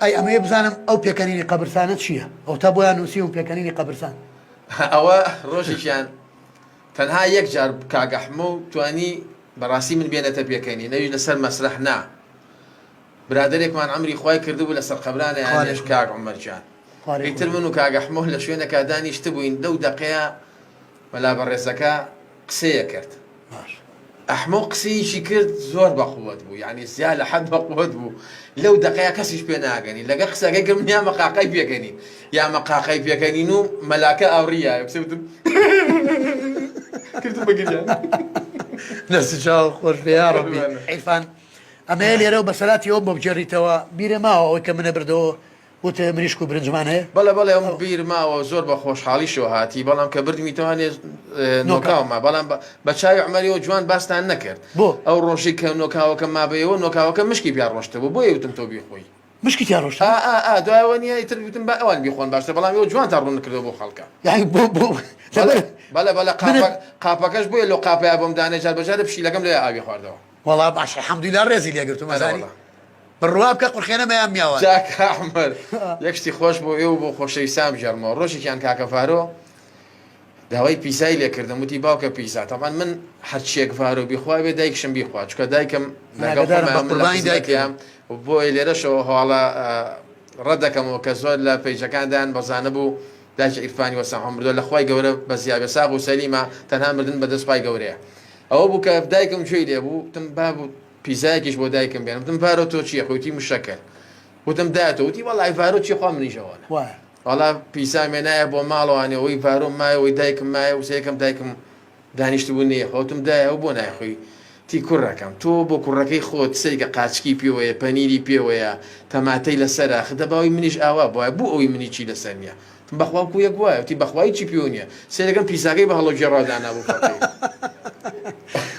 ئەی ئەمەیە بزانم ئەو پێکەنینی قەبرستانە چییە؟ ئەو تا بۆیان نووسی و پێکەنینی قەبرستان ئەوە ڕۆژێکیان تەنها یەک جار کاگەحمە و توانی بەڕاستی من بێنێتە پێکەنی نەوی لەسەر مەسرح نا برادێکمان ئەمری خی کردبوو لەسەر قەبرانە یانێش کاگ عومەرجان ئیتر من و کاگەحمە لە شوێنەکە دانیشت بووین لەو دەقەیە مەلا بەڕێزەکە قسەیە کرد ئەحمە قسەیەکی کرد زۆر بەقووەت بوو یعنی زیاد لە حەد بەقووەت بوو لەو دەقەیە کەسیش پێ ناگەنی لەگە قسەکەی کرد یا مەقاقەی پێکەنین یا مەقاقەی پێکەنین و مەلاکە ئاوریە قسەوتم کردم بەگریان دەستی چاو خۆش بێ یا ڕەبی عیرفان ئەمەیە لێرە و بەسەلاتی ئەوم بۆ بجێڕیتەوە بیرە ماوە ئەوەی کە منە بردەوە وتە مریشک و برنجمان هەیە بەڵێ بەڵێ ئەم بیر ماوە زۆر بە خۆشحاڵیشەوە هاتی بەڵام کە بردمیتەوانێ نۆکاومە بەڵام بە چاوی عومەریەوە جوان باستان نەکرد بۆ ئەو ڕۆژی کە نۆکاوەکە مابەیەوە نۆکاوەکە مشکی پیا ڕۆشتە بوو بۆ یوتم تۆ بیخۆی مشکی تیا ڕۆشت دوایەوە نیە ئیتر وتم بە ئەوان بیخۆن باشتە بەڵام ئەوە جوان تا ڕوون کردەوە بۆ خەڵکە یعنی بۆ بەڵێ قاپەکەش بۆیە لەو قاپەیە بۆم دانێ جار بەجارە پشیلەکەم لێ ئاوی خواردەوە وەڵا باشە حەمدولیلا ڕێزی لێگرتومە زانی بڕوا بکە قورخێنەمەیان میاوە جاک ئەحمەد یەکشتی خۆش بۆ ئێوە بۆ خۆشەوی سام ژەرمەوە ڕۆژێکیان کاکە فارۆ داوای پیسای لێکردم وتی باوکە پیسا تەمان من هەرچیەک فارۆ بیخوا بێ دایکشم بیخوا چکە دایکم قوربانی دایکیان بۆی لێرەشەوە هەواڵە ڕەدەکەمەوە کە زۆر لە پەیجەکاندان بەزانە بوو داچ عیرفانی وەسەحەم بردووە لە خوای گەورە بە زیابە ساغ و سەلیمە تەنها مردن بە دەستپای گەورەیە ئەوە بوو کە دایکم گوێی لێ بوو وتم بابوو پیزایەکیش بۆ دایکم بێنم وتم فارۆ تۆ چییە خۆیتی مشەکەل وتم دایەتەوە وتی وەڵای فارۆ چی خوا منیشەوەە وەڵا پیسا مێنایە بۆ ماڵەوانێ ئەوەی فارۆ مایەوەی دایکم مایە و سەیەکەم دایکم دانیشت بوو نییە خۆتم دایە و بۆ نایخۆی تی کوڕەکەم تۆ بۆ کوڕەکەی خۆت سەیگە قاچکی پێوەیە پەنیری پێوەیە تەماتەی لەسەرە خدە باوی منیش ئاوا بووە بوو ئەوی منی چی لەسەر نییە بەخوا کویەک وایە وتی بەخوای چی پێوە نییە سێرەکەم پیساکەی بە هەڵۆ جێڕادانا بوو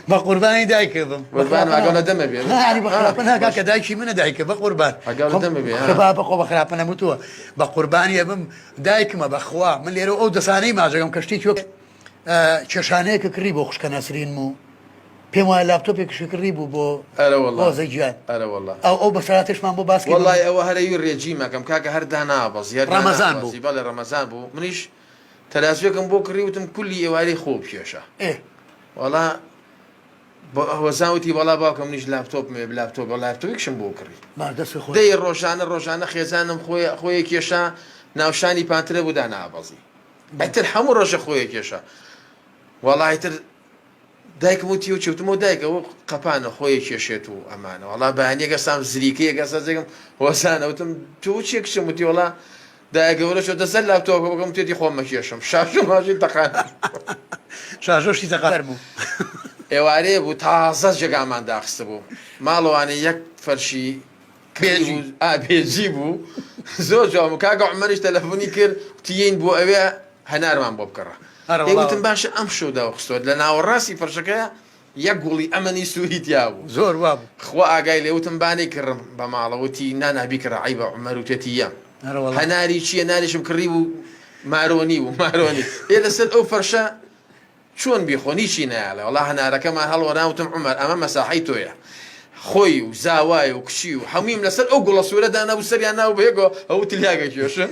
بە قوربانی دایکە بم قوربان دەمە بێ کە دایکی منە دایکە بە قوربان بەخۆ بە خراپە نەموتووە بە قوربانیە بم دایکمە بەخوا من لێرە ئەو دەسانەی ماژەکەم کەشتی وەک کێشانەیەکە کڕی بۆ خوشکە نەسرین و پێم وایە لاپتۆپێکشی کڕی بوو بۆ ئۆزەی گیان ئەو بەسەراتشمان بۆ باسی وەڵای ئەوە هەرەوی ڕێجیمەکەم کاکە هەر دانابەز ڕەمەزان بوو بەڵێ ڕەمەزان بوو منیش تەلاسوێکم بۆ کڕی وتم کولی ئێوارەی خۆ پێشە وەڵا هۆزاوتی وەڵا باوکە منیش لاپتۆپمێ لاپتۆپ لاپتۆپێکشم بۆ کڕی دەی ڕۆژانە خێزانم خۆی کێشە ناوشانی پانترە بوو دانابەزی ئەتر هەموو ڕۆژە خۆی کێشە وەڵای تر دایکم وتی و چوتمەوە دایکەوە قەپانە خۆی کێشێت و ئەمانە وەڵا بەیانیەکە سام زریکەیەکە سەجێکم وەسانەوتم تۆ چێکشم وتی وەڵا دایگەورەشە دەسەر لاپتۆپە بکەم تێتی خۆمە کێشم شاشە ماژی تەقان شاشۆشی تەقار بوو ئێوارەیە بوو تازە جێگامان داخستە بوو ماڵەوانێ یەک فەرشی بێجی بوو زۆر جوام کاگە عومەریش تەلەفۆنی کرد تیین بۆ ئەوێ هەنارمان بۆ بکڕە وتم باشە ئەم شەودا خستۆت لە ناوەڕاستی فەرشەکەیە یەک گوڵی ئەمەنی سووری تیا بوو زۆر وا بوو خوا ئاگای لێ وتم بانەی کڕم بە ماڵەوەتی نانابی کڕە عیبە عومەر و تێتیە هەناری چییە ناریشم کڕی بوو مارۆنی و مارۆنی لێ لەسەر ئەو فەرشە چۆن بیخۆنی چی نایڵێ وەڵا هەنارەکەمان هەڵوەراوتم عومەر ئەمە مەساحەی تۆیە خۆی و زاوای و کشی و هەموویم لەسەر ئەو گوڵە سوورە دانا و سەریان ناو بەیەکەوە ئەو تلیاگە کێشن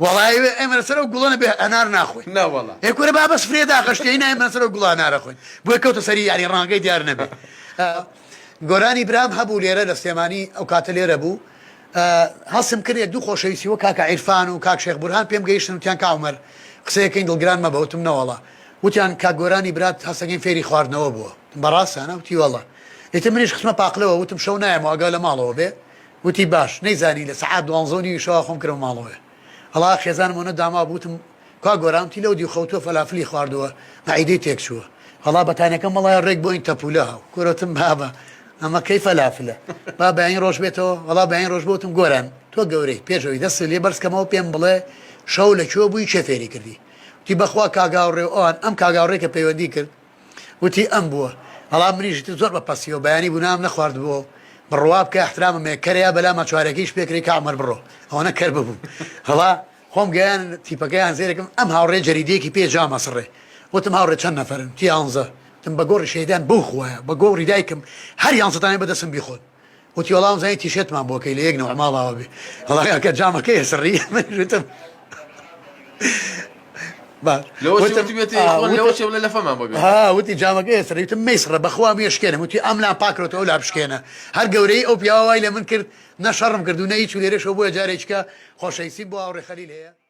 وەڵای ئێمە لەسەر ئەو گوڵانە بێ ئەنار ناخۆین ناوەڵا هێکوەرە با بەس فرێدا قەشتەی نای ئێمە لەسەر ئەو گوڵان نارەخۆین بۆیە کەوتە سەری یاری ڕانگەی دیار نەبێ گۆرانی برام هەبوو لێرە لە سلێمانی ئەو کاتە لێرە بوو هەستم کرد یەک دوو خۆشەویستیوە کاکە عیرفان و کاک شێخ بورهان پێم گەیشتن وتیان کە عومەر قسەیەکەین دڵگران مەبە وتم نەوەڵا وتیان کاک گۆرانی برات هەستەکەین فێری خواردنەوە بووە بەڕاستانە وتی وەڵا ئێتر منیش خستمە پاقلەوە وتم شەو نایەم ئاگا لە ماڵەوە بێ وتی باش نەیزانی لە سەعات 12 شەوا خۆم کردم ماڵەوە هەڵا خێزانمەوە داما بووتم کا گۆرانتی لەو دی خەوتۆ فەلافلی خواردووە عیدەی تێک چووە هەڵا بەتانەکەم مەڵای ڕێک بۆ ئین تەپولە هاو کورەتم بابە ئەمە کەی فەلافلە با بەین ڕۆژ بێتەوە هەڵا بەین ڕۆژ بۆتم گۆران تۆ گەورەی پێشەوەی دەست لێ بەرزکەمەوە پێم بڵێ شەو لەکوێ بووی چێ فێری کردی وتی بەخوا کاگاوڕێ ئەوان ئەم کاگاوڕێکە پەیوەندی کرد وتی ئەم بووە هەڵا منیش زۆر بەپەسیەوە بەیانی بوو نام نەخواردبووە بڕوا بکە احترامم کەرەیە بەلا مەچوارەکەیش پێکری کە عومەر بڕۆ ئەوەنە کەر ببوو هەڵا خۆم گەیان تیپەکەیان زێرەکەم ئەم هاوڕێ جەریدەیەکی پێ جامەسڕێ وتم هاوڕێ چەند نەفەرن تی 11 تم بە گۆڕی شەیدان بەو خوایە بە گۆڕی دایکم هەر یانزەتانێ بەدەستم بیخۆن وتی وەڵام زانی تیشێتمان بۆکەی لە یەک نەوە ماڵاوە بێ هەڵاکە جامەکەی سڕی منوتم وتی جامەکەی سڕیتم میسڕە بەخوا مێشکێنم وتی ئەملا پاکرێتەوە لا بشکێنە هەر گەورەی ئەو پیاوای لە من کرد نەشەڕم کردو نە هیچ لێرەشەوە بۆە جارێککە خۆشەویستی بۆ ئاوڕێ خەلیل هەیە